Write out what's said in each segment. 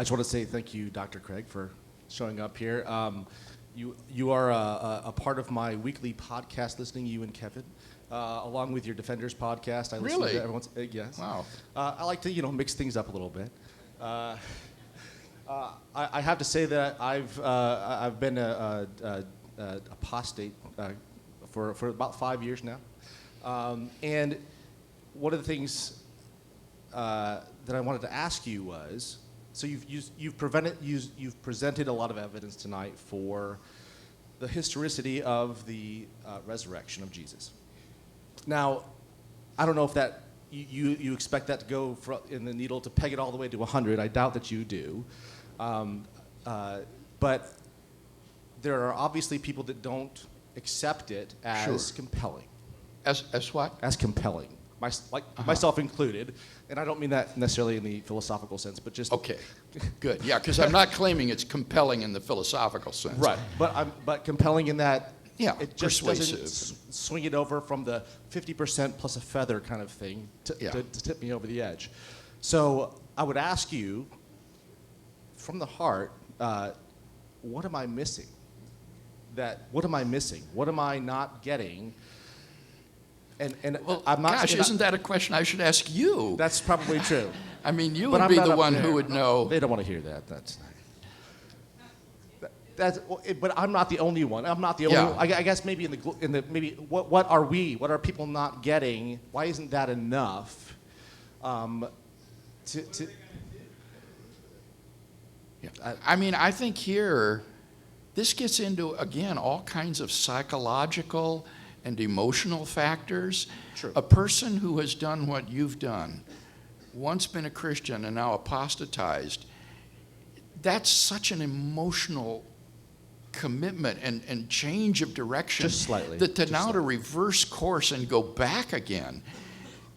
I just want to say thank you, Dr. Craig, for showing up here. You are a part of my weekly podcast listening, you and Kevin, along with your Defenders podcast. I listen Really? to it everyone's, yes. Wow. I like to mix things up a little bit. I have to say that I've been a apostate for about 5 years now, and one of the things that I wanted to ask you was, so you've presented a lot of evidence tonight for the historicity of the resurrection of Jesus. Now, I don't know if that you expect that to go in the needle to peg it all the way to 100. I doubt that you do, but there are obviously people that don't accept it as compelling. As what? As compelling. Myself included, and I don't mean that necessarily in the philosophical sense, but just Okay, good. Yeah, because I'm not claiming it's compelling in the philosophical sense. right. But compelling in that it just persuasive. doesn't swing it over from the 50% plus a feather kind of thing to tip me over the edge. So I would ask you, from the heart, what am I missing? What am I missing? What am I not getting? And Well, I'm not. gosh, isn't that a question I should ask you? That's probably true. I mean, you But would I'm be not the up one there. who would know. They don't want to hear that. But I'm not the only one. I'm not the only. Yeah. I guess maybe what are we? What are people not getting? Why isn't that enough? To Yeah. I mean, I think here, this gets into, again, all kinds of psychological and emotional factors. True. A person who has done what you've done, once been a Christian and now apostatized, that's such an emotional commitment and change of direction. Just slightly. That Just to reverse course and go back again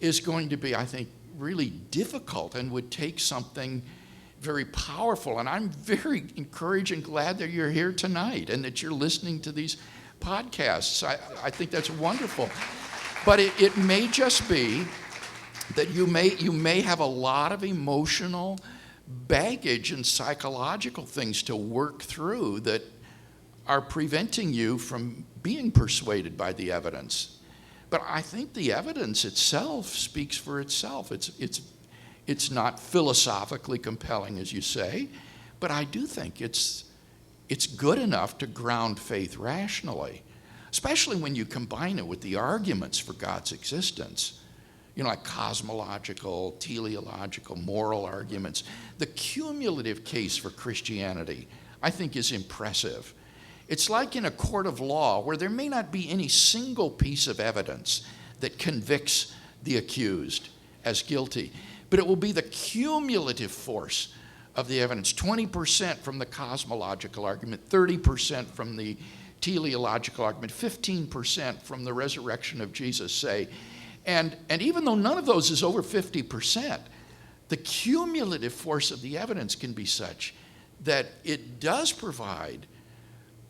is going to be, I think, really difficult and would take something very powerful. And I'm very encouraged and glad that you're here tonight and that you're listening to these podcasts. I think that's wonderful. But it may just be that you may have a lot of emotional baggage and psychological things to work through that are preventing you from being persuaded by the evidence. But I think the evidence itself speaks for itself. It's not philosophically compelling, as you say, but I do think it's good enough to ground faith rationally, especially when you combine it with the arguments for God's existence, like cosmological, teleological, moral arguments. The cumulative case for Christianity, I think, is impressive. It's like in a court of law where there may not be any single piece of evidence that convicts the accused as guilty, but it will be the cumulative force of the evidence, 20% from the cosmological argument, 30% from the teleological argument, 15% from the resurrection of Jesus, say. And even though none of those is over 50%, the cumulative force of the evidence can be such that it does provide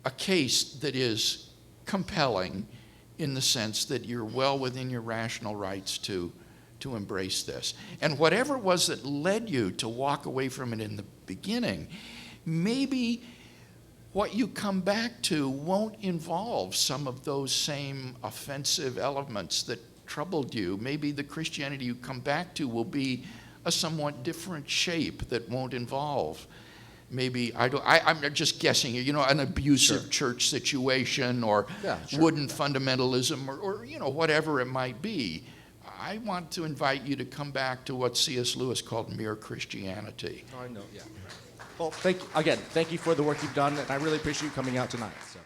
a case that is compelling in the sense that you're well within your rational rights to embrace this. And whatever it was that led you to walk away from it in the beginning, maybe what you come back to won't involve some of those same offensive elements that troubled you. Maybe the Christianity you come back to will be a somewhat different shape that won't involve maybe, I'm just guessing, an abusive church situation or wooden fundamentalism or whatever it might be. I want to invite you to come back to what C.S. Lewis called mere Christianity. Oh, I know, yeah. Well, thank you for the work you've done, and I really appreciate you coming out tonight. So.